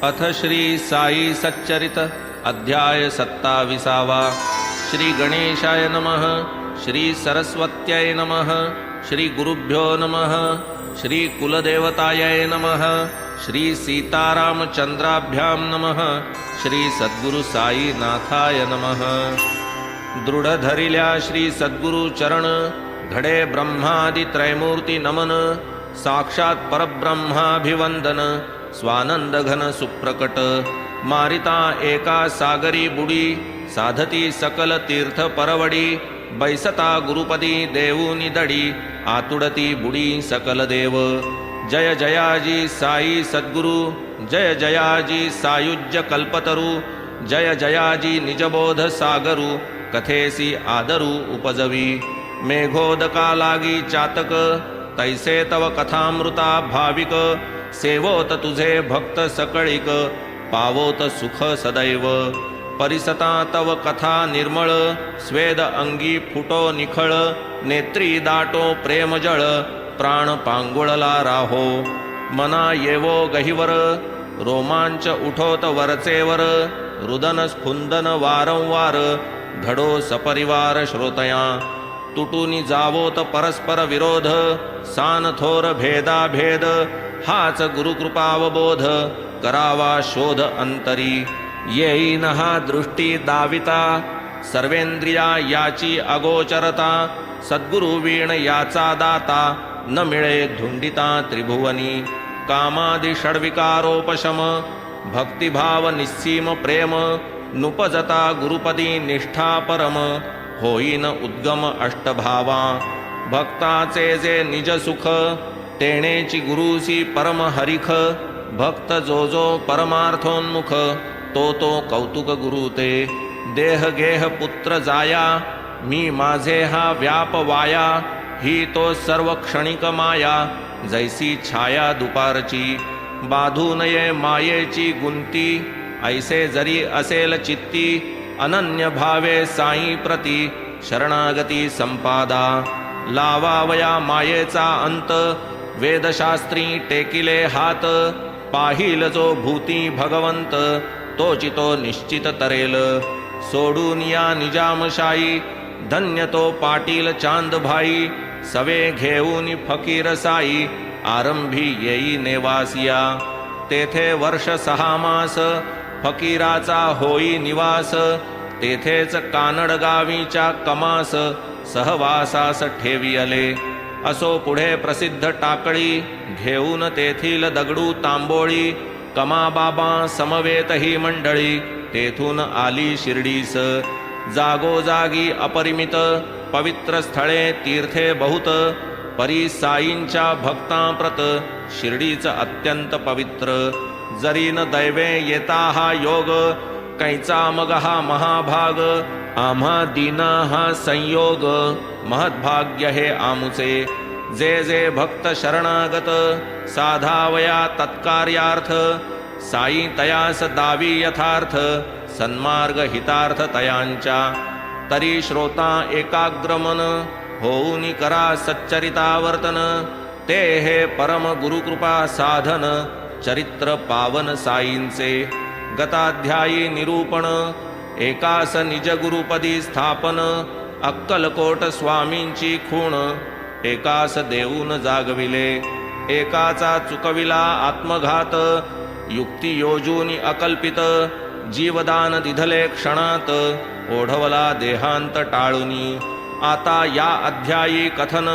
अथ श्री साई सच्चरित अध्याय 27। श्री गणेशाय नमः। श्री सरस्वत्यै नमः। श्री गुरुभ्यो नमः। श्री कुलदेवतायै नमः। श्री सीतारामचंद्राभ्यां नमः। श्री सद्गुरु साई नाथाय नमः। दृढ धरिल्या श्री सद्गुरु चरण, घडे ब्रह्मादि त्रैमूर्ति नमन। साक्षात परब्रह्माभिवंदन, स्वानंद घन सुप्रकट। मारिता एका सागरी बुडी, साधती सकल तीर्थ परवडी। बैसता गुरुपदी देऊनी दडी, आतुडती बुडी सकल देव। जय जयाजी साई सद्गुरु, जय जयाजी सायुज्य कल्पतरू। जय जयाजी निजबोध सागरू, कथेसी आदरू उपजवी। मेघोदका लागी चातक, तैसे तव कथामृता भाविक। सेवोत तुझे भक्त सकळिक, पावोत सुख सदैव। परिसता तव कथा निर्मळ, स्वेद अंगी फुटो निखळ। नेत्री दाटो प्रेमजळ, प्राण पांगुळला राहो। मना येवो गहिवर, रोमांच उठोत वरचेवर। रुदन स्फुंदन वारंवार, घडो सपरिवार श्रोतया। तुटूनी जावोत परस्पर विरोध, सान थोर भेदा भेद। हाच गुरुकृपावबोध, करावा शोध अंतरी। येईन हा दृष्टी दाविता, सर्वेंद्रिया याची अगोचरता। सद्गुरु वीण याचा दाता, न मिळे धुंडिता त्रिभुवनी। कामादि षड्विकारोपशम, भक्तिभाव निस्सीम प्रेम। नुपजता गुरुपदी निष्ठा परम, होईन उद्गम अष्टभावा। भक्ताचे जे निज सुख, तेणेची गुरुसी परम हरिख। भक्त जो जो परमार्थोन्मुख, तो तो कौतुक गुरु ते। देह गेह पुत्र जाया, मी माझे हा व्याप वाया। ही तो सर्व क्षणिक माया, जैसी छाया दुपारची। बाधू नये मायेची गुंती, ऐसे जरी असेल चित्ती। अनन्य भावे साई प्रती, शरणागती संपादा। लावावया मायेचा अंत, वेदशास्त्री टेकिले हात। पाहिल जो भूती भगवंत, तो चितो निश्चित तरेल। सोडून या निजामशाही, धन्य तो पाटील चांद भाई। सवे घेऊन फकीर साई, आरंभी येई नेवासिया। तेथे वर्ष 6 मास, फकीराचा होई निवास। तेथेच कानड गावीच्या कमास, सहवासास ठेवियले। असो पुढे प्रसिद्ध टाकळी, घेऊन तेथील दगडू तांबोळी। कमाबाबा समवेत ही मंडळी, तेथून आली शिर्डीस। जागोजागी अपरिमित, पवित्र स्थळे तीर्थे बहुत। परी साईंच्या भक्तांप्रत, शिर्डीच अत्यंत पवित्र। जरी न दैवे येता हा योग, कैचा मग हा महाभाग। आम्हा दीना हा संयोग, महद्भाग्य हे आमुचे। जे जे भक्त शरणागत, साधावया तत्कार्यार्थ। साई तयास दावी यथार्थ, सन्मार्ग हितार्थ तयांच्या। तरी श्रोता एकाग्रमन, होऊनी करा सच्चरितावर्तन। ते हे परम गुरुकृपा साधन, चरित्र पावन साईंचे। गताध्यायी निरूपण, एकास निज गुरुपदी स्थापन। अक्कलकोट स्वामींची खूण, एकास देऊन जागविले। एकाचा चुकविला आत्मघात, युक्ती योजूनी अकल्पित। जीवदान दिधले क्षणात, ओढवला देहांत टाळूनी। आता या अध्यायी कथन,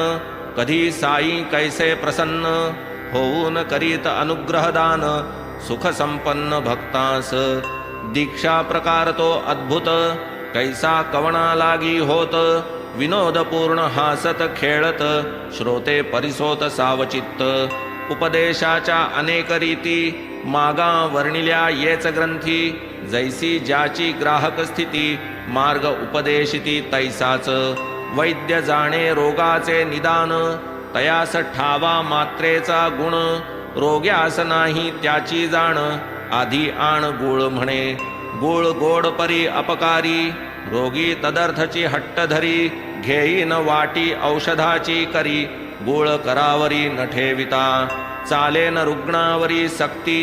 कधी साई कैसे प्रसन्न। होऊन करीत अनुग्रहदान, सुख संपन्न भक्तास। दीक्षा प्रकार तो अद्भुत, कैसा कवना लागी होत। विनोदपूर्ण हासत खेळत, श्रोते परिसोत सावचित्त। उपदेशाच्या अनेक रीती, मागा वर्णिल्या येच ग्रंथी। जैसी ज्याची ग्राहक स्थिती, मार्ग उपदेशिती तैसाच। वैद्य जाणे रोगाचे निदान, तयास ठावा मात्रेचा गुण। रोग्यास नाही त्याची जाण, आधी आण गुळ म्हणे। गुळ गोड परी अपकारी, रोगी तदर्थची हट्ट धरी। घेईन वाटी औषधाची करी, गुळ करावरी न ठेविता। चालेन रुग्णावरी सक्ती,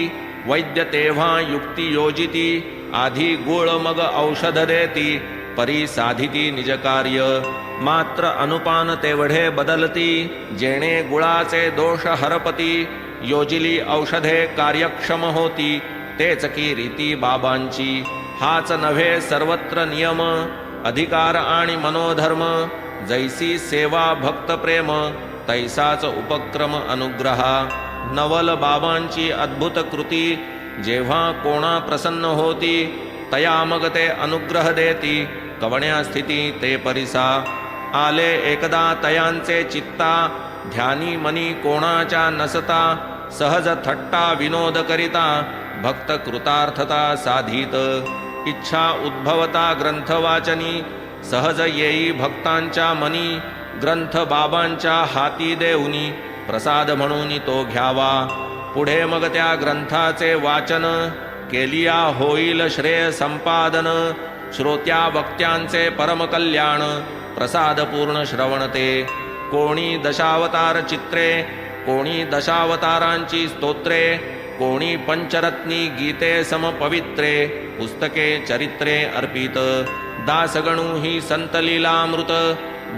वैद्य तेव्हा युक्ती योजिती, आधी गुळ मग औषध देती, परी साधिती निज कार्य, मात्र अनुपान तेवढे बदलती, जेणे गुळाचे दोष हरपती, योजिली औषधे कार्यक्षम होती, तेच की रीती बाबांची, हाच नव्हे सर्वत्र नियम, अधिकार आणि मनोधर्म, जैसी सेवा भक्त प्रेम, तैसाच उपक्रम अनुग्रहा, नवल बाबांची अद्भुत कृती, जेव्हा कोणा प्रसन्न होती, तया मग ते अनुग्रह देती, कवण्या स्थिती ते परिसा, आले एकदा तयांचे चित्ता, ध्यानी मनी कोणाच्या नसता, सहज थट्टा विनोद करिता, भक्त कृतार्थता साधित, इच्छा उद्भवता ग्रंथ वाचनी, सहज येई भक्तांच्या मनी, ग्रंथ बाबांच्या हाती देऊनी, प्रसाद म्हणून तो घ्यावा, पुढे मग त्या ग्रंथाचे वाचन, केलिया होईल श्रेय संपादन, श्रोत्या वक्त्यांचे परम कल्याण, प्रसाद पूर्ण श्रवणते, कोणी दशावतार चित्रे, कोणी दशावतारांची स्तोत्रे, कोणी पंचरत्नी गीते समपवित्रे, पुस्तके चरित्रे अर्पित, दासगणू ही संतलीलामृत,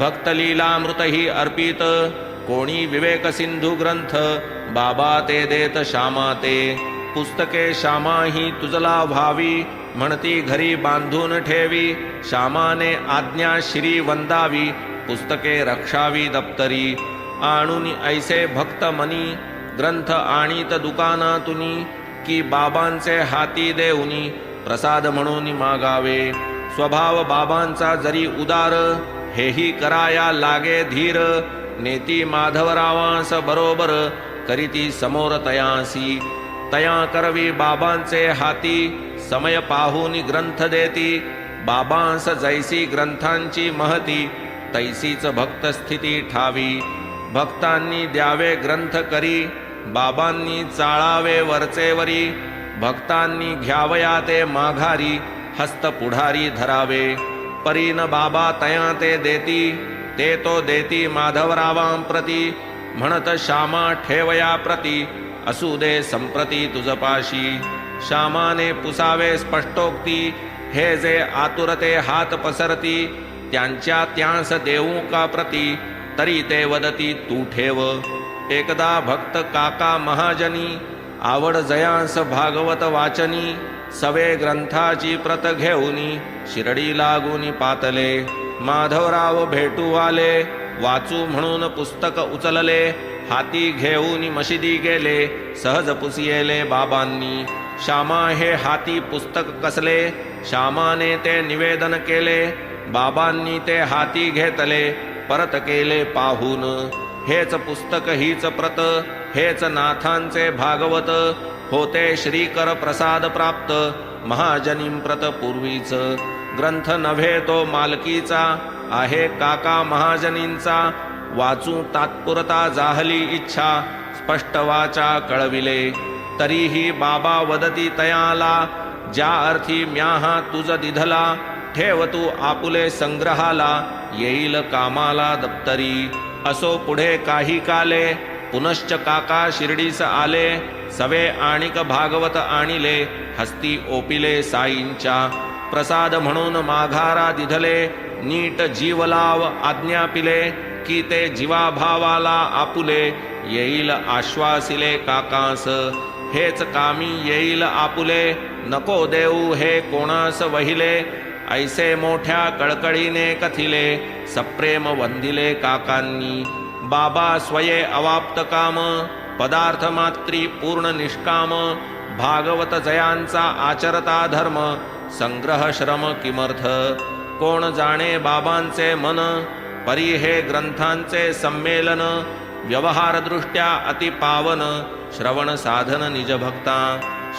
भक्तलीलामृत ही अर्पित, कोणी विवेक सिंधू ग्रंथ, बाबा ते देत श्यामा ते, पुस्तके श्यामा ही तुझला व्हावी, म्हणती घरी बांधून ठेवी, श्यामाने आज्ञा श्री वंदावी, पुस्तके रक्षावी दप्तरी, आणून ऐसे भक्त मनी, ग्रंथ आणीत दुकानातुनी, की बाबांचे हाती देऊनी, प्रसाद म्हणून मागावे, स्वभाव बाबांचा जरी उदार, हेही कराया लागे धीर, नेती माधवरावांस बरोबर, करीती समोर तयासी, तया करवी बाबांचे हाती, समय पाहून ग्रंथ देती, बाबांस जैसी ग्रंथांची महती, तैसीच भक्त स्थिती ठावी, भक्तांनी द्यावे ग्रंथ करी, बाबांनी चाळावे वरचेवरी, भक्तांनी घ्यावया ते माघारी, हस्त पुढारी धरावे, परीन बाबा तया ते देती, ते तो देती माधवरावां प्रती, म्हणत श्यामा ठेवया प्रती, असू दे संप्रती तुझपाशी, श्यामाने पुसावे स्पष्टोक्ती, हे जे आतुरते हात पसरती, त्यांच्या त्यांस देऊ का प्रती, तरी ते वदती तू ठेव, एकदा भक्त काका महाजनी, आवड जयांस भागवत वाचनी, सवे ग्रंथाची प्रत घेऊनी, शिरडी लागून पातले, माधवराव भेटू आले, वाचू म्हणून पुस्तक उचलले, हाती घेऊन मशिदी गेले, सहज पुसियेले बाबांनी, श्यामा हे हाती पुस्तक कसले, श्यामाने ते निवेदन केले, बाबांनी ते हाती घेतले, परत केले पाहून, हेच पुस्तक हीच प्रत, हेच नाथांचे भागवत, होते श्रीकर प्रसाद प्राप्त, महाजनीं प्रत पूर्वीच, ग्रंथ नव्हे तो मालकीचा, आहे काका महाजनींचा, वाचू तात्पुरता जाहली इच्छा, स्पष्ट वाचा कळविले, तरीही बाबा वदती तयाला, ज्या अर्थी म्याहा तुझ दिधला, ठेव तू आपुले संग्रहाला, येईल कामाला दप्तरी, असो पुढे काही काले, पुनश्च काका शिर्डीस आले, सवे आणिक भागवत आणिले, हस्ती ओपिले साईंच्या, प्रसाद म्हणून माघारा दिधले, नीट जीवलाव आज्ञापिले, की ते जीवाभावाला आपुले, येईल आश्वासिले काकास, हेच कामी येईल आपुले, नको देऊ हे कोणास वहिले, ऐसे मोठ्या कळकळीने कथिले, सप्रेम वंदिले काकांनी, बाबा स्वये अवाप्त काम, पदार्थ मात्री पूर्ण निष्काम, भागवत जयांचा आचरता धर्म, संग्रह श्रम किमर्थ, कोण जाणे बाबांचे मन, परी हे ग्रंथांचे संमेलन, व्यवहार दृष्ट्या अति पावन, श्रवण साधन निज भक्ता,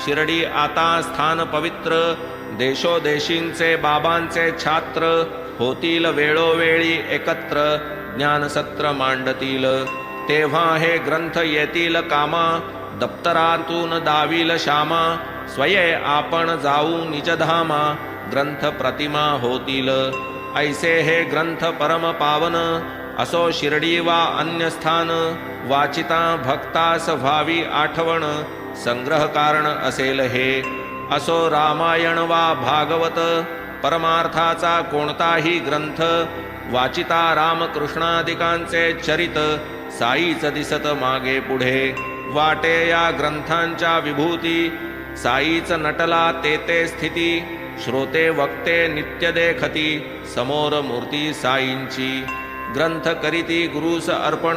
शिर्डी आता स्थान पवित्र, देशोदेशींचे बाबांचे छात्र, होतील वेळोवेळी एकत्र, ज्ञानसत्र मांडतील, तेव्हा हे ग्रंथ येतील कामा, दप्तरातून दाविल श्यामा, स्वये आपण जाऊ निजधामा, ग्रंथ प्रतिमा होतील, ऐसे हे ग्रंथ परम पावन, असो शिर्डी वा अन्य स्थान, वाचिता भक्तास व्हावी आठवण, संग्रह कारण असेल हे. असो रामायण वा भागवत परमार्थाचा कोणताही ग्रंथ, वाचिता रामकृष्णादिकांचे चरित, साईच दिसत मागे पुढे. वाटे या ग्रंथांच्या विभूती, साईच नटला तेते स्थिती. श्रोते वक्ते नित्य देखती, समोर मूर्ती साईंची. ग्रंथ करीती गुरुस अर्पण,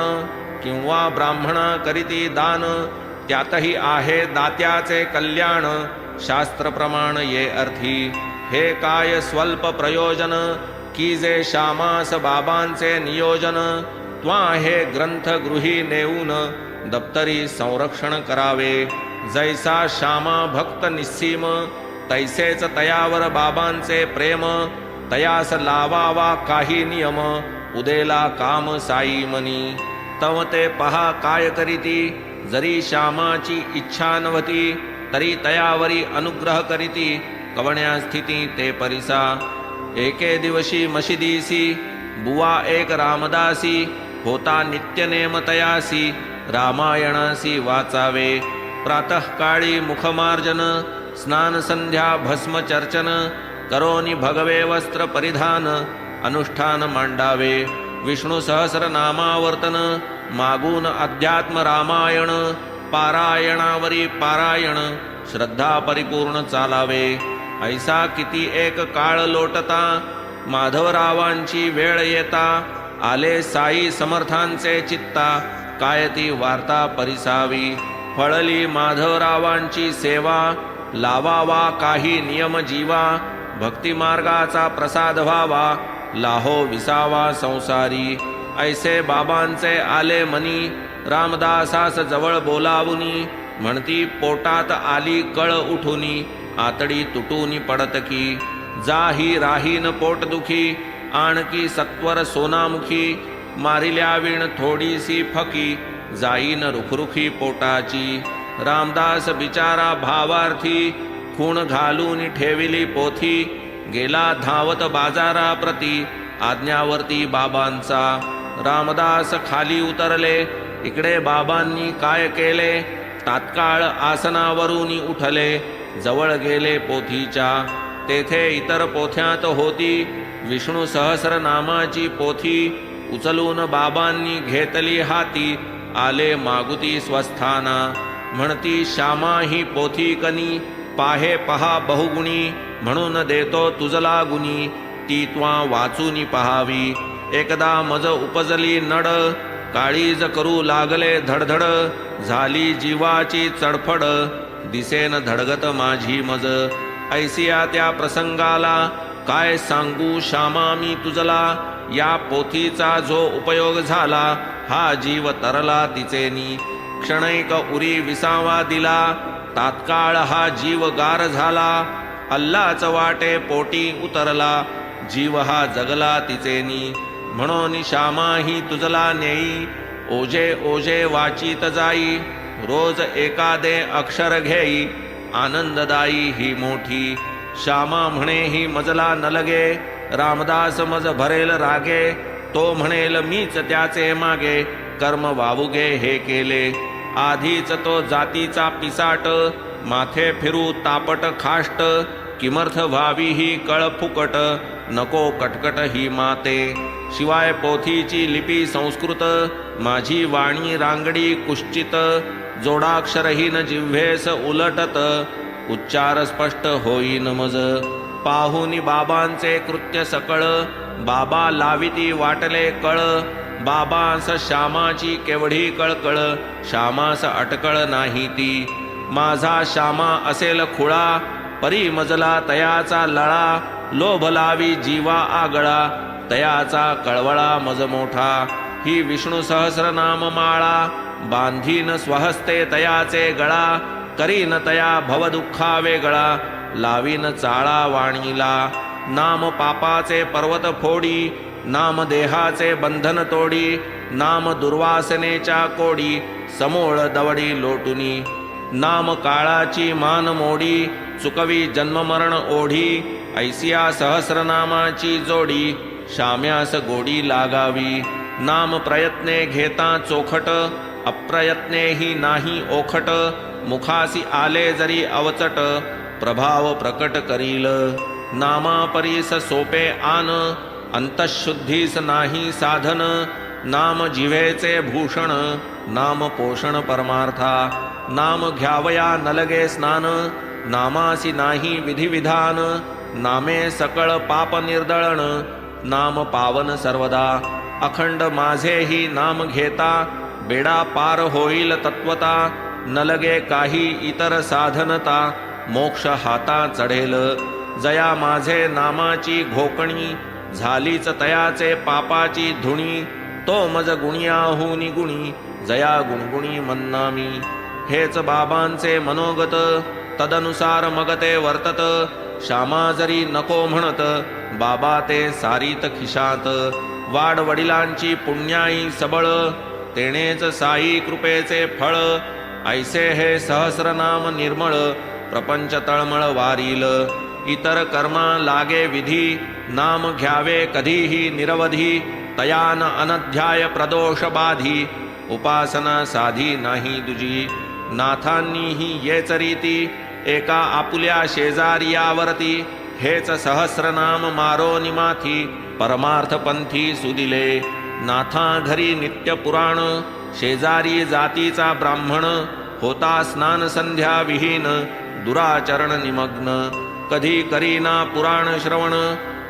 किंवा ब्राह्मणा करीती दान. त्यातही आहे दात्याचे कल्याण, शास्त्र प्रमाण ये अर्थी. हे काय स्वल्प प्रयोजन, की जे श्यामास बाबांचे नियोजन. त्वा हे ग्रंथ गृही नेऊन, दप्तरी संरक्षण करावे. जैसा श्यामा भक्त निस्सीम, तैसेच तयावर बाबांचे प्रेम. तयास लावावा काही नियम, उदेला काम साई मनी. तव ते पहा काय करीती, जरी श्यामाची इच्छा नव्हती. तरी तयावरी अनुग्रह करीती, कवण्या स्थिती ते परिसा. एके दिवशी मशिदीसी, बुवा एक रामदासी. होता नित्यनेम तयासी, रामायणासी वाचावे. प्रातःकाळी मुखमार्जन, स्नान संध्या भस्म चर्चन. करोनी भगवे वस्त्र परिधान, अनुष्ठान मांडावे. विष्णू सहस्र नामावर्तन, मागून अध्यात्म रामायण. पारायणावरी पारायण, श्रद्धा परिपूर्ण चालावे. ऐसा किती एक काळ लोटता, माधवरावांची वेळ येता. आले साई समर्थांचे चित्ता, काय ती वार्ता परिसावी. फळली माधवरावांची सेवा, लावावा काही नियम जीवा. भक्ती मार्गाचा प्रसाद व्हावा, लाहो विसावा संसारी. ऐसे बाबांचे आले मनी, रामदासास जवळ बोलावुनी. म्हणती पोटात आली कळ उठुनी, आतडी तुटूनी पडत की. जाही राहीन पोट दुखी, आणकी सत्वर सोनामुखी. मारिल्या विण थोडीसी फकी, जाईन रुखरुखी पोटाची. रामदास बिचारा भावार्थी, खूण घालून ठेविली पोथी. गेला धावत बाजारा प्रती, आज्ञावर्ती बाबांचा. रामदास खाली उतरले, इकडे बाबांनी काय केले. तात्काळ आसनावरून उठले, जवळ गेले पोथीच्या. तेथे इतर पोथ्यात होती विष्णू सहस्र नामाची पोथी. उचलून बाबांनी घेतली हाती, आले मागुती स्वस्थाना. म्हणती श्यामा ही पोथी कनी, पाहे पहा बहुगुणी. म्हणून देतो तुझला गुणी, ती त्वा वाचूनी पहावी. एकदा मज उपजली नड, काळीज करू लागले धडधड. झाली जीवाची चडफड, दिसेन धडगत माझी मज. ऐसिया त्या प्रसंगाला, काय सांगू श्यामा मी तुझला. या पोथीचा जो उपयोग झाला, हा जीव तरला तिचेनी. क्षणैक उरी विसावा दिला, तात्काळ हा जीव गार झाला. अल्लाच वाटे पोटी उतरला, जीव हा जगला तिचेनी. म्हणून श्यामा ही तुझला नेई, ओझे ओझे वाचित जाई. रोज एकादे अक्षर घेई, आनंददायी ही मोठी. श्यामा म्हणे ही मजला न लगे, रामदास मज भरेल रागे. तो म्हणेल मीच त्याचे मागे, कर्म वावुगे हे केले. आधीच तो जातीचा पिसाट, माथे फिरू तापट खाष्ट. किमर्थ व्हावी ही कळ फुकट, नको कटकट ही माते. शिवाय पोथीची लिपी संस्कृत, माझी वाणी रांगडी कुश्चित. जोडाक्षरहीन जिव्हेस उलटत, उच्चार स्पष्ट होईन मज. पाहुनी बाबांचे कृत्य सकळ, बाबा लाविती वाटले कळ. बाबांस श्यामाची केवढी कळकळ, श्यामास अटकळ नाही ती. माझा श्यामा असेल खुळा, परी मजला तयाचा लळा. लोभ लावी जीवा आगळा, तयाचा कळवळा मज मोठा. ही विष्णू सहस्रनाम माळा, बांधीन स्वहस्ते तयाचे गळा. करीन तया भवदुःखा वेगळा, लावीन चाळा वाणीला. नाम पापाचे पर्वत फोडी, नाम देहाचे बंधन तोडी. नाम दुर्वासनेच्या कोडी, समोळ दवडी लोटुनी. नाम काळाची मान मोडी, चुकवी जन्ममरण ओढी. ऐसिया सहस्रनामाची जोडी, शाम्यास गोडी लागावी. नाम प्रयत्ने घेता चोखट, अप्रयत्ने ही नाही ओखट. मुखासी आले जरी अवचट प्रभाव प्रकट करील नामा परीस सोपे आन अंतःशुद्धीस नाही साधन नाम जिव्हेचे भूषण नाम पोषण परमार्था नाम घ्यावया नलगे स्नान नामासी नाही विधिविधान नामे सकळ पाप निर्दळण नाम पावन सर्वदा अखंड माझे ही नाम घेता बेडा पार होईल तत्वता न लगे काही इतर साधनता मोक्ष हाता चढेल जया माझे नामाची घोकणी झालीच तयाचे पापाची धुणी तो मज गुणियाहुनी गुणी जया गुणगुणी मन्नामी हेच बाबांचे मनोगत तदनुसार मग ते वर्तत श्यामा जरी नको म्हणत बाबा ते सारीत खिशात वाड वडिलांची पुण्याई सबळ तेणेच साई कृपेचे फळ ऐसे हे सहस्रनाम निर्मळ प्रपंच तळमळ वारील इतर कर्मा लागे विधी नाम घ्यावे कधीही निरवधी तयान अनध्याय प्रदोष बाधी उपासना साधी नाही दुजी नाथांनीही येच रीती एका आपुल्या शेजारियावरती हेच सहस्रनाम मारो निमाथी परमार्थ पंथी सुदिले नाथा घरी नित्य पुराण शेजारी जातीचा ब्राह्मण होता स्नान संध्या विहीन दुराचरण निमग्न कधी करीना पुराण श्रवण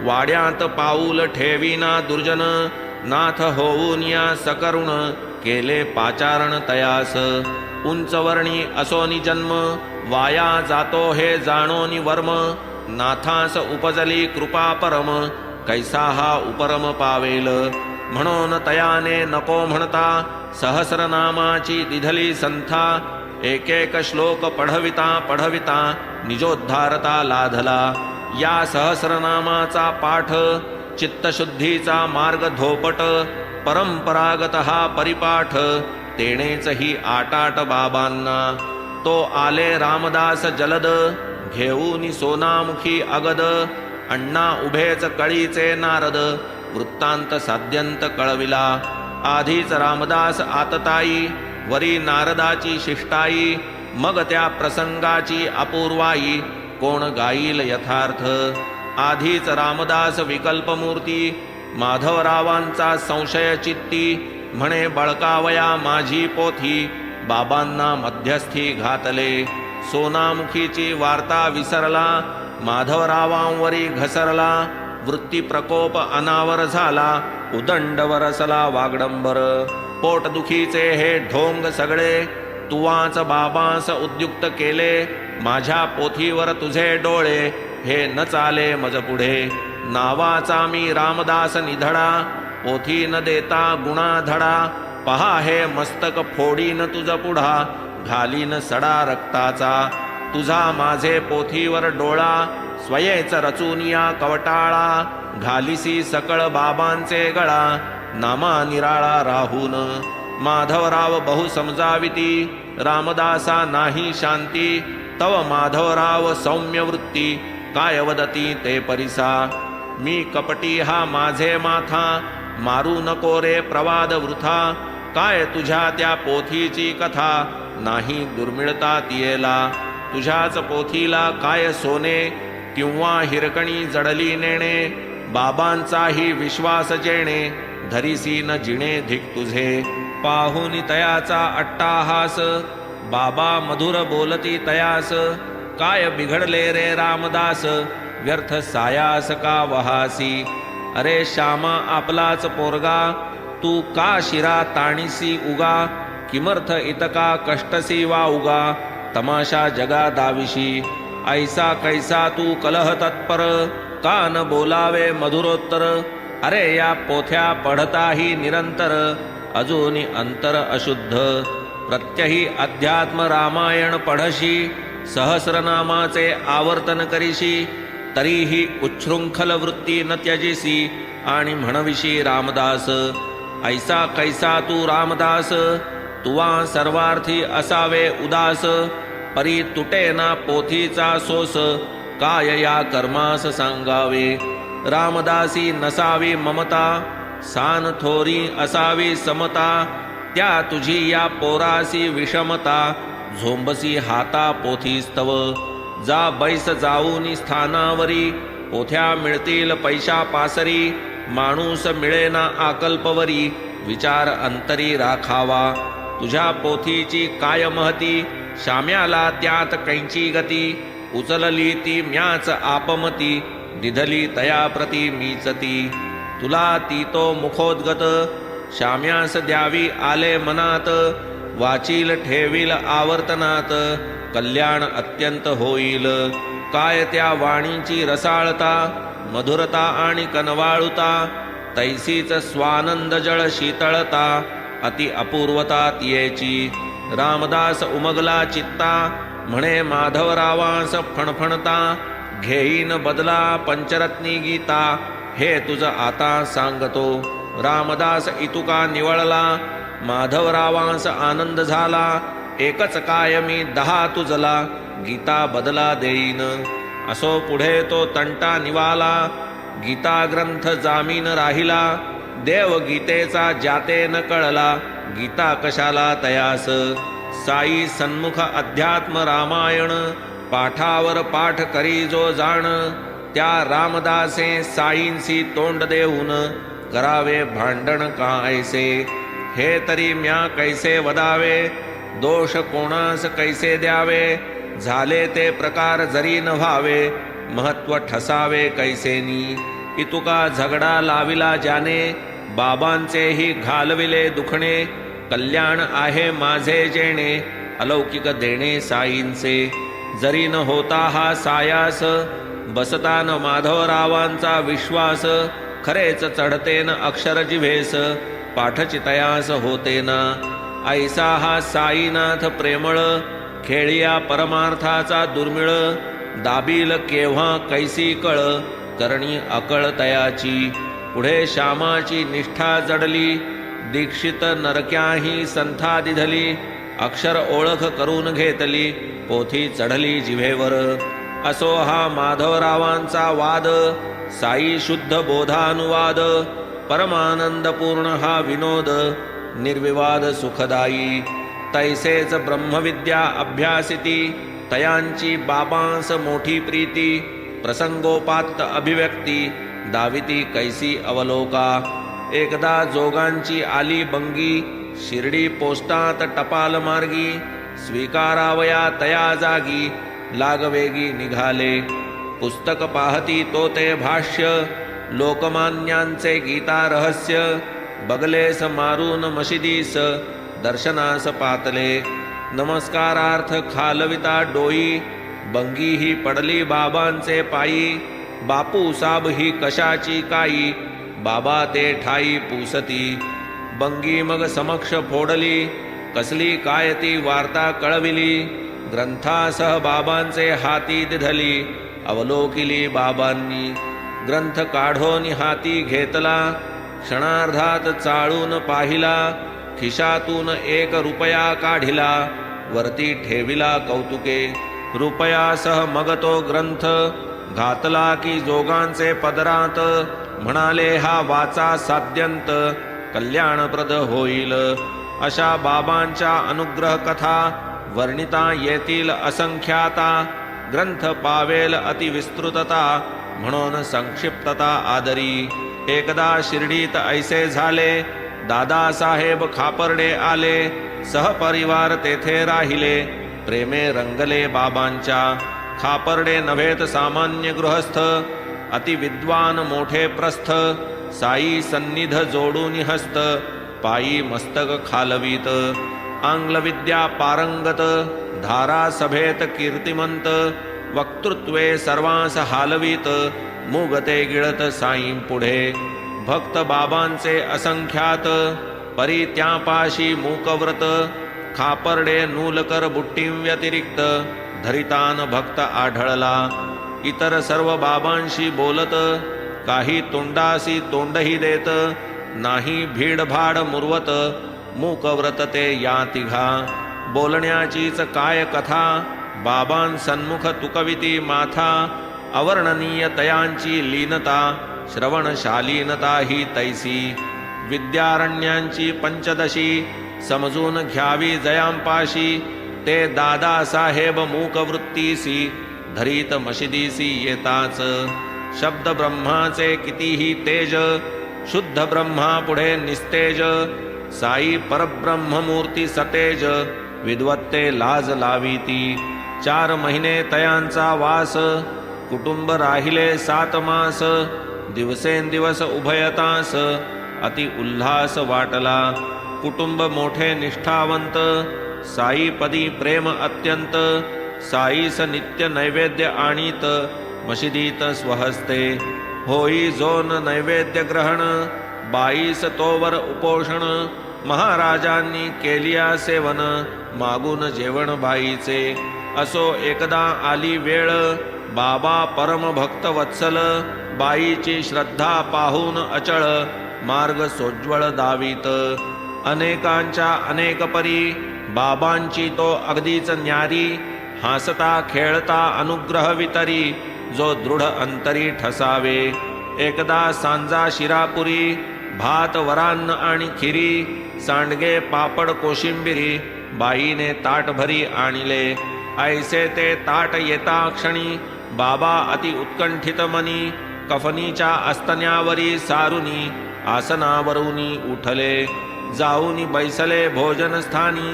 वाड्यात पाऊल ठेवीना दुर्जन नाथ होऊन या सकरुण केले पाचारण तयास उंचवर्णी असोनी जन्म वाया जातो हे जाणोनी वर्म नाथास उपजली कृपा परम कैसा हा उपरम पावेल म्हणून तयाने नको म्हणता सहस्रनामाची दिधली संथा एक एक श्लोक पढविता पढविता निजोद्धारता लाधला या सहस्रनामाचा पाठ चित्तशुद्धीचा मार्ग धोपट परंपरागत हा परिपाठ तेणेच ही आटाट बाबांना तो आले रामदास जलद घेऊनी सोनामुखी अगद अण्णा उभेच कळीचे नारद वृत्तांत साध्यंत कळविला आधीच रामदास आतताई वरी नारदाची शिष्टाई मग त्या प्रसंगाची अपूर्वाई कोण गाईल यथार्थ आधीच रामदास विकल्पमूर्ती माधवरावांचा संशय चित्ती म्हणे बळकावया माझी पोथी बाबांना मध्यस्थी घातले सोनामुखीची वार्ता विसरला माधवरावांवरी घसरला वृत्ती प्रकोप अनावर झाला उदंड वरसला वागडंबर पोटदुखीचे हे ढोंग सगळे तुवाच बाबांस उद्युक्त केले माझ्या पोथीवर तुझे डोळे हे न चाले मज पुढे नावाचा मी रामदास निधडा पोथी न देता गुणा धडा पहा हे मस्तक फोडीन तुझ पुढा घालीन सडा रक्ताचा तुझा माझे पोथीवर डोळा स्वयेच रचूनिया कवटाळा घालिसी सकळ बाबांचे गळा नामा निराळा राहून माधवराव बहु समजाविती रामदासा नाही शांती तव माधवराव सौम्य वृत्ती काय वदती ते परिसा मी कपटी हा माझे माथा मारू नको रे प्रवाद वृथा काय तुझ्या त्या पोथीची कथा नाही दुर्मिळता तियेला तुझ्याच पोथीला काय सोने किंवा हिरकणी जडली नेणे बाबांचाही विश्वास जेणे धरीसी न जिणे धिक तुझे पाहुनी तयाचा अट्टाहास बाबा मधुर बोलती तयास काय बिघडले रे रामदास व्यर्थ सायास का वहासी अरे श्यामा आपलाच पोरगा तू का शिरा ताणीसी उगा किमर्थ इतका कष्टसी वा उगा तमाशा जगा दाविशी ऐसा कैसा तू कलह तत्पर का न बोलावे मधुरोत्तर अरे या पोथ्या पढताही निरंतर अजूनी अंतर अशुद्ध प्रत्यही अध्यात्म रामायण पढशी सहस्रनामाचे आवर्तन करीशी तरीही उच्छृंखल वृत्ती न त्यजिसी आणि म्हणविशी रामदास ऐसा कैसा तू रामदास तुवा सर्वार्थी असावे उदास परी तुटे ना पोथीचा सोस काय या कर्मास सांगावे रामदासी नसावी ममता सान थोरी असावी समता त्या तुझी या पोरासी विषमता झोंबसी हाता पोथीस्तव, जा बैस जाऊनी स्थानावरी, पोथ्या मिळतील पैशा पासरी, माणूस मिळेना आकल्पवरी, विचार अंतरी राखावा, तुझ्या पोथीची काय महती, शाम्याला त्यात कैंची गती, उचलली ती म्याच आपमती, दिधली तया प्रती मीचती, तुला ती तो मुखोद्गत, शाम्यास द्यावी आले मनात, वाचील ठेवील आवर्तनात, कल्याण अत्यंत होईल, काय त्या वाणीची रसाळता, मधुरता आणि कनवाळुता, तैसीच स्वानंद जळ शीतळता, अति अपूर्वता तियेची, रामदास उमगला चित्ता, म्हणे माधवरावास फणफणता, घेईन बदला पंचरत्नी गीता, हे तुझ आता सांगतो, रामदास इतुका निवळला, माधवरावांस आनंद झाला, एकच कायमी 10 तुझला, गीता बदला देईन, असो पुढे तो तंटा निवाला, गीता ग्रंथ जामीन राहिला, देव गीतेचा जाते न कळला, गीता कशाला तयास, साई सन्मुख अध्यात्म रामायण, पाठावर पाठ करी जो जाण, त्या रामदासे साईंसी तोंड देऊन, करावे भांडण का ऐसे, हे तरी म्या कैसे वदावे, दोष कोणास कैसे द्यावे, झाले ते प्रकार जरी न व्हावे, महत्व ठसावे कैसेनी, इतुका झगडा लाविला ज्याने, बाबांचेही घालविले दुखणे, कल्याण आहे माझे जेणे, अलौकिक देणे साईंचे, जरी न होता हा सायास, बसता न माधवरावांचा विश्वास, खरेच चढते न अक्षर जिव्हेस, पाठचितयास होते ना, ऐसा हा साईनाथ प्रेमळ, खेळिया परमार्थाचा दुर्मिळ, दाबील केव्हा कैसी कळ, करणी अकळ तयाची, पुढे श्यामाची निष्ठा जडली, दीक्षित नरक्याही संथा दिधली, अक्षर ओळख करून घेतली, पोथी चढली जिव्हेवर, असो हा माधवरावांचा वाद, साई शुद्ध बोधानुवाद, परमानंदपूर्ण हा विनोद, निर्विवाद सुखदायी, तैसेच ब्रह्मविद्या अभ्यासिती, तयांची बाबांस मोठी प्रीती, प्रसंगोपात्त अभिव्यक्ती, दाविती कैसी अवलोका, एकदा जोगांची आली बंगी, शिर्डी पोस्टात टपाल मार्गी, स्वीकारावया तया जागी, लागवेगी निघाले, पुस्तक पाहती तो ते भाष्य, लोकमान्यांचे गीता रहस्य, बगलेस मारून मशिदीस, दर्शनास पातले, नमस्कारार्थ खालविता डोई, बंगी ही पडली बाबांचे पायी, बापू साब ही कशाची काई, बाबा ते ठाई पुसती, बंगी मग समक्ष फोडली, कसली काय ती वार्ता कळविली, ग्रंथासह बाबांचे हाती दिधली, अवलोकिली बाबांनी, ग्रंथ काढोनी हाती घेतला, क्षणार्धात चाळून पाहिला, खिशातून 1 रुपया काढिला, वरती ठेविला कौतुके, रुपयासह मग तो ग्रंथ, घातला की जोगांचे पदरात, म्हणाले हा वाचा साध्यंत, कल्याणप्रद होईल, अशा बाबांच्या अनुग्रह कथा, वर्णिता येतील असंख्याता, ग्रंथ पावेल अतिविस्तृतता, म्हणून संक्षिप्तता आदरी, एकदा शिर्डीत ऐसे झाले, दादासाहेब खापर्डे आले, सहपरिवार तेथे राहिले, प्रेमे रंगले बाबांच्या, खापर्डे नव्हेत सामान्य गृहस्थ, अतिविद्वान मोठे प्रस्थ, साई सन्निध जोडून हस्त, पायी मस्तक खालवीत, आंग्ल विद्या पारंगत, धारा सभेत कीर्तिमंत, वक्तृत्वे सर्वांस हालवीत, मुगते गिळत साईं पुढे, भक्त बाबांचे असंख्यात, परी त्यापाशी मूकव्रत, खापर्डे नूलकर बुट्टीं व्यतिरिक्त, धरितान भक्त आढळला, इतर सर्व बाबांशी बोलत, काही तोंडासी तोंडही देत, नाही भीडभाड मुरवत, मूकव्रत ते या तिघा, बोलण्याचीच काय कथा, बाबांसन्मुख तुकविती माथा, अवर्णनीय तयांची लीनता, श्रवणशालीनता ही तैसी, विद्यारण्यांची पंचदशी, समजून घ्यावी जयांपाशी, ते दादा साहेब मूक वृत्तीसी धरीत मशिदीसी येताच. शब्द ब्रह्माचे कितीही तेज शुद्ध ब्रह्मा पुढे निस्तेज. साई परब्रह्म मूर्ती सतेज विद्वत्ते लाज लावीती. 4 महिने तयांचा वास कुटुंब राहिले 7 मास. दिवसेंदिवस उभयतास अति उल्हास वाटला. कुटुंब मोठे निष्ठावंत साईपदी प्रेम अत्यंत. साईस नित्य नैवेद्य आणीत मशिदीत स्वहस्ते. होई जोन नैवेद्य ग्रहण बाईस तोवर उपोषण. महाराजांनी केलिया सेवन मागून जेवण बाईचे. असो एकदा आली वेळ बाबा परम भक्त वत्सल. बाईची श्रद्धा पाहून अचळ मार्ग सोज्वळ दावीत. अनेकांच्या अनेक परी बाबांची तो अगदीच न्यारी. हासता खेळता अनुग्रह वितरी जो दृढ अंतरी ठसावे. एकदा सांजा शिरापुरी भात वरान्न आणि खिरी. सांडगे पापड कोशिंबिरी बाईने ताट भरी आणले. ऐसे ते ताट येता क्षणी बाबा अति उत्कंठित मनी. कफनीच्या अस्तन्यावरी सारुनी आसनावरूनी उठले. जाऊनी बैसले भोजनस्थानी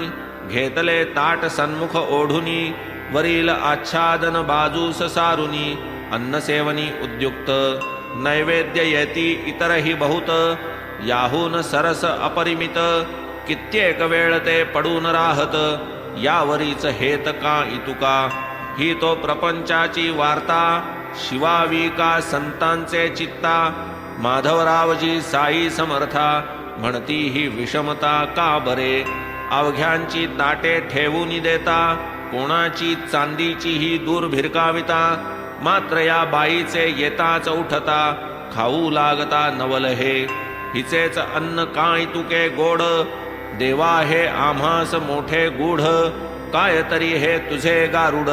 घेतले ताट सन्मुख ओढुनी. वरील आच्छादन बाजूस सारुनी अन्नसेवनी उद्युक्त. नैवेद्य येती इतरही बहुत याहून सरस अपरिमित. कित्येक वेळ ते पडून राहत यावरीच हेत का इतुका. ही तो प्रपंचाची वार्ता शिवावी का संतांचे चित्ता. माधवरावजी साई समर्था म्हणती ही विषमता का बरे. अवघ्यांची ताटे ठेवून देता कोणाची चांदीची ही दूर भिरकाविता. मात्र या बाईचे येताच उठता खाऊ लागता नवल हे. हिचेच अन्न काय तुके गोड देवा हे आम्हास मोठे गूढ. काय तरी हे तुझे गारुड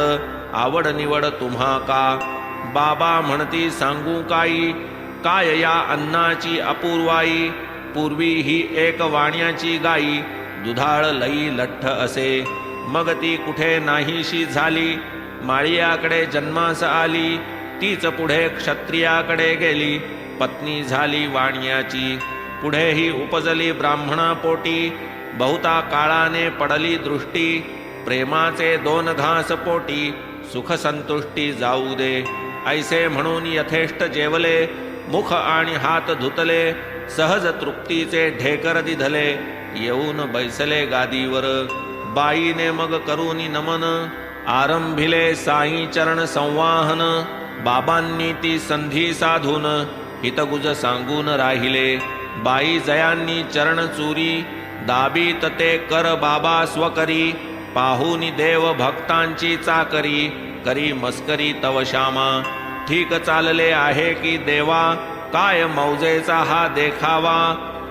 आवड निवड तुम्हा का. बाबा म्हणती सांगू काही काय या अन्नाची अपूर्वाई. पूर्वी ही एक वाण्याची गाई दुधाळ लई लठ्ठ असे. मग ती कुठे नाहीशी झाली माळियाकडे जन्मास आली. तीच पुढे क्षत्रियाकडे गेली पत्नी झाली वाण्याची. पुढेही उपजली ब्राह्मणा पोटी बहुता काळाने पडली दृष्टी. प्रेमाचे 2 घास पोटी सुख संतुष्टी जाऊ दे. ऐसे म्हणून यथेष्ट जेवले मुख आणि हात धुतले. सहज तृप्तीचे ढेकर दिधले येऊन बैसले गादीवर. बाईने मग करूनी नमन आरंभिले साई चरण संवाहन. बाबांनी ती संधी साधून हितगुज सांगून राहिले. बाई जयांनी चरण चुरी दाबीत ते कर बाबा स्वकरी. पाहुनी देव भक्तांची चाकरी करी मस्करी तव श्यामा. ठीक चालले आहे की देवा काय मौजेचा हा देखावा.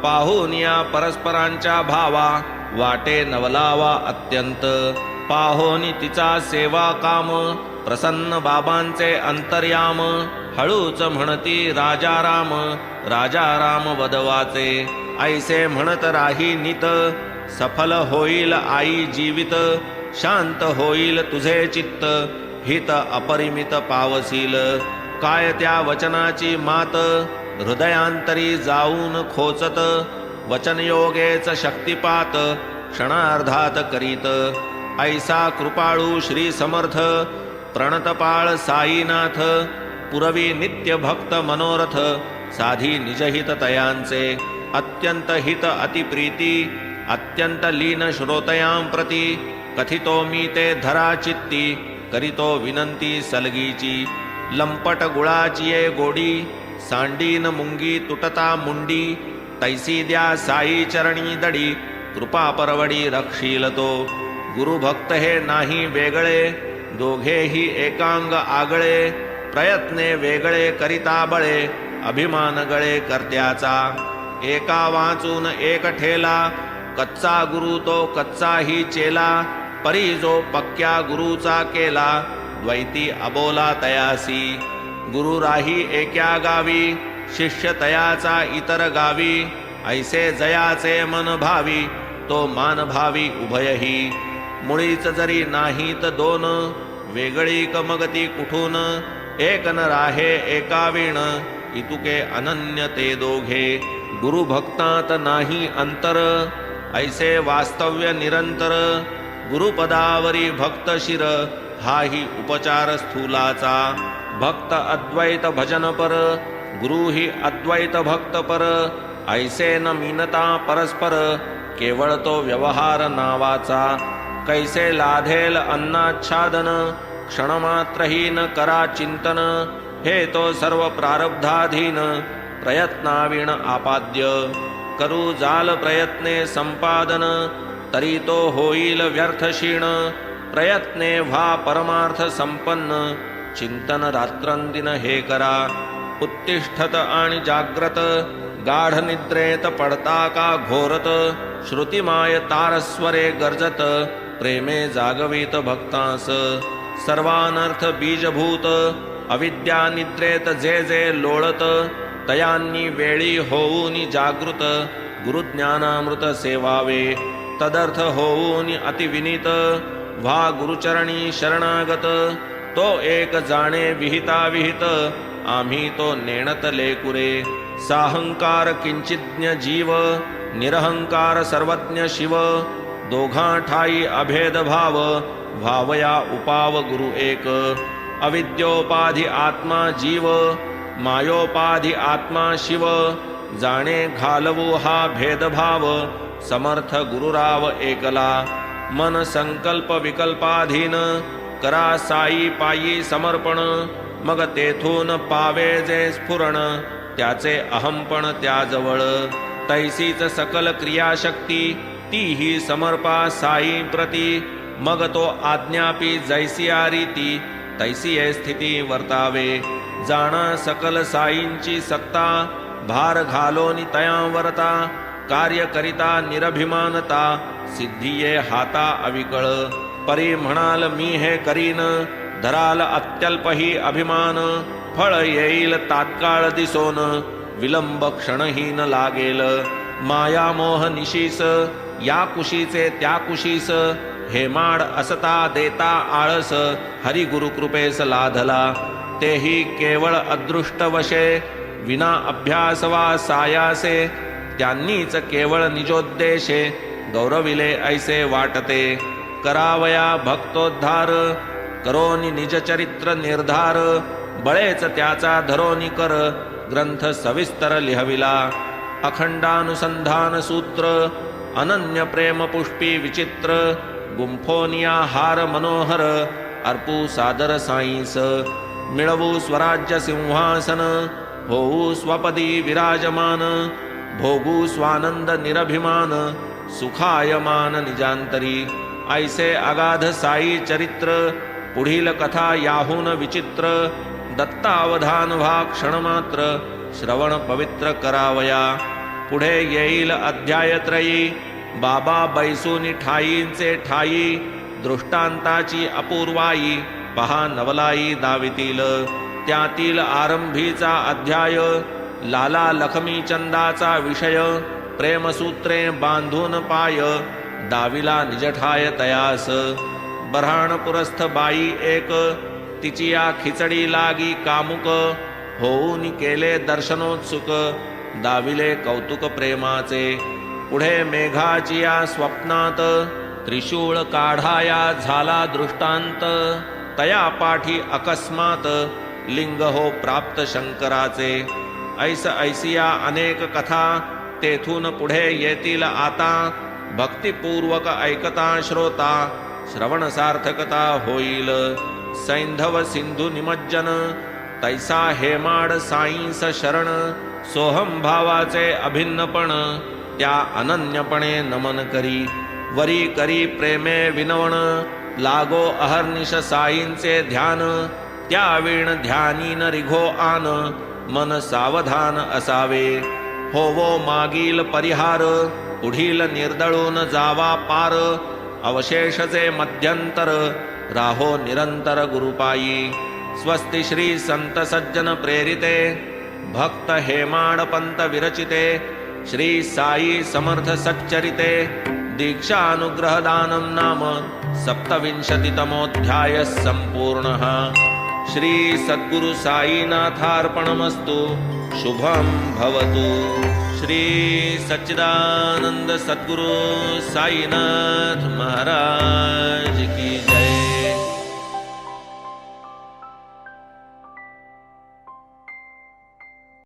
पाहून या परस्परांच्या भावा वाटे नवलावा अत्यंत. पाहोनी तिचा सेवा काम प्रसन्न बाबांचे अंतर्याम. हळूच म्हणती राजा राम वदवाचे. ऐसे म्हणत राही नित सफल होईल आई जीवित. शांत होईल तुझे चित्त हित अपरिमित पावसील. काय त्या वचनाची मात हृदयांतरी जाऊन खोचत. वचनयोगेच शक्तिपात क्षणार्धात करीत. ऐसा कृपाळू श्री समर्थ प्रणतपाळ साईनाथ. पुरवी नित्य भक्त मनोरथ साधी निजहित तयांचे. अत्यंत हित अतिप्रीती अत्यंत लीन श्रोतयां प्रती. कथितो मी ते धरा चित्ती करीतो विनंती सलगीची. लंपट गुळाची ये गोडी सांडीन मुंगी तुटता मुंडी. तैसी द्या साई चरणी दडी कृपा परवडी रक्षील तो. गुरुभक्त हे नाही वेगळे दोघेही एकांग आगळे. प्रयत्ने वेगळे करिता बळे अभिमान गळे कर्त्याचा. एका वाचून एक ठेला कच्चा गुरु तो कच्चाही चेला. परी जो पक्क्या गुरुचा केला द्वैती अबोला तयासी. गुरु राही एक्या गावी शिष्य तयाचा इतर गावी. ऐसे जयाचे मन भावी तो मान भावी उभयही. मुळीच जरी नाहीत दोन, वेगळी कमगती कुठून, एक न राहे एका वीण, इतुके अनन्य ते दोघे, गुरु भक्तात नाही अंतर, ऐसे वास्तव्य निरंतर, गुरुपदावरी भक्त शिर, हाही उपचार स्थूलाचा, भक्त अद्वैत भजन पर, गुरु ही अद्वैत भक्त पर, ऐसे न मीनता परस्पर, केवळ तो व्यवहार नावाचा, कैसे लाधेल अन्नाच्छादन, क्षणमात्रही न करा चिंतन, हे तो सर्व प्रारब्धाधीन, प्रयत्नाविण आपाद्य, करू जाल प्रयत्ने संपादन, तरी तो होईल व्यर्थ क्षीण, प्रयत्ने व्हा परमार्थ संपन्न, चिंतन रात्रंदिन हे करा, उत्तिष्ठत आणि जाग्रत, गाढ निद्रेत पडता का घोरत, श्रुतिमाय तारस्वरे गर्जत, प्रेमे जागवित भक्तांस, सर्वानर्थ बीजभूत, अविद्या निद्रेत जे जे लोळत, तयांनी वेळी होऊनी जागृत, गुरुज्ञानामृत सेवावे, तदर्थ होऊनी अतिविनीत, व्हा गुरुचरणी शरणागत, तो एक जाणे विहिता विहित, आम्ही तो नेणत लेकुरे, साहंकार किंचिज्ञ जीव, निरहंकार सर्वज्ञ शिव, दोघां ठाई अभेद भाव, भावया उपाव गुरु एक, अविद्योपाधि आत्मा जीव, मायोपाधि आत्मा शिव, जाणे घालवू हा भेदभाव, समर्थ गुरुराव एकला, मन संकल्प विकल्पाधीन, करा साई पायी समर्पण, मग तेथून पावे जे स्फुरण, त्याचे अहंपण त्याजवळ, तैसीच सकल क्रियाशक्ती, तीही समर्पा साई प्रती, मग तो आज्ञापी जैसिया रीती, तैसी स्थिती वर्तावे, जाणा सकल साईंची सत्ता, भार घालोनी तयांवरता, कार्य करिता निरभिमानता, सिद्धिये हाता अविकळ, परी म्हणाल मी हे करीन, धराल अत्यल्पही अभिमान, फळ येईल तात्काळ दिसोन, विलंब क्षणहीन लागेल, माया मोह निशीस, या कुशीचे त्या कुशीस, हेमाड असता देता आळस, हरी गुरुकृपेस लाधला, तेही केवळ अदृष्ट वशे, विना अभ्यास वा सायासे, त्यांनीच केवळ निजोद्देशे, गौरविले ऐसे वाटते, करावया भक्तोद्धार, करोनी निज चरित्र निर्धार, बळेच त्याचा धरोनी कर, ग्रंथ सविस्तर लिहविला, अखंडानुसंधान सूत्र, अनन्य प्रेम पुष्पी विचित्र, गुंफोनिया हार मनोहर, अर्पू सादर साईस, मिळवू स्वराज्य सिंहासन, होऊ स्वपदी विराजमान, भोगू स्वानंद निरभिमान, सुखायमान निजांतरी, ऐसे अगाध साई चरित्र, पुढील कथा याहून विचित्र, दत्तावधान व्हा क्षणमात्र, श्रवण पवित्र करावया, पुढे येईल अध्यायत्रयी, बाबा बैसूनी ठाईंचे ठाई, दृष्टांताची अपूर्वाई, पहा नवलाई दावितील, त्यातील आरंभीचा अध्याय, लाला लखमी चंदाचा विषय, प्रेमसूत्रे बांधून पाय, दाविला निजठाय तयास, बऱ्हाणपुरस्थ बाई एक, तिचिया खिचडी लागी कामुक, होऊन केले दर्शनोत्सुक, दाविले कौतुक प्रेमाचे, पुढे मेघाचिया स्वप्नात, त्रिशूळ काढाया झाला दृष्टांत, तया पाठी अकस्मात, लिंग हो प्राप्त शंकराचे, ऐस ऐसिया अनेक कथा, तेथून पुढे येतील आता, भक्तिपूर्वक ऐकता श्रोता, श्रवण सार्थकता होईल, सैंधव सिंधू निमज्जन, तैसा हेमाड साईंस शरण, सोहम भावाचे अभिन्नपण, त्या अनन्यपणे नमन करी, वरी करी प्रेमे विनवण, लागो अहर्निश साईंचे ध्यान, त्या वीण ध्यानीन रिघो आन, मन सावधान असावे, होवो मागील परिहार, पुढील निर्दळून जावा पार, अवशेषचे मध्यंतर, राहो निरंतर गुरुपायी, स्वस्ति श्री संत सज्जन प्रेरिते, भक्त हेमाड पंत विरचिते, श्री साई समर्थ सच्चरिते, दीक्षानुग्रहदानं नाम सप्तविंशतितमोऽध्यायः सम्पूर्णः। श्री सद्गुरु साईनाथार्पणमस्तु। शुभं भवतु। श्री सच्चिदानंद सद्गुरु साईनाथ महाराज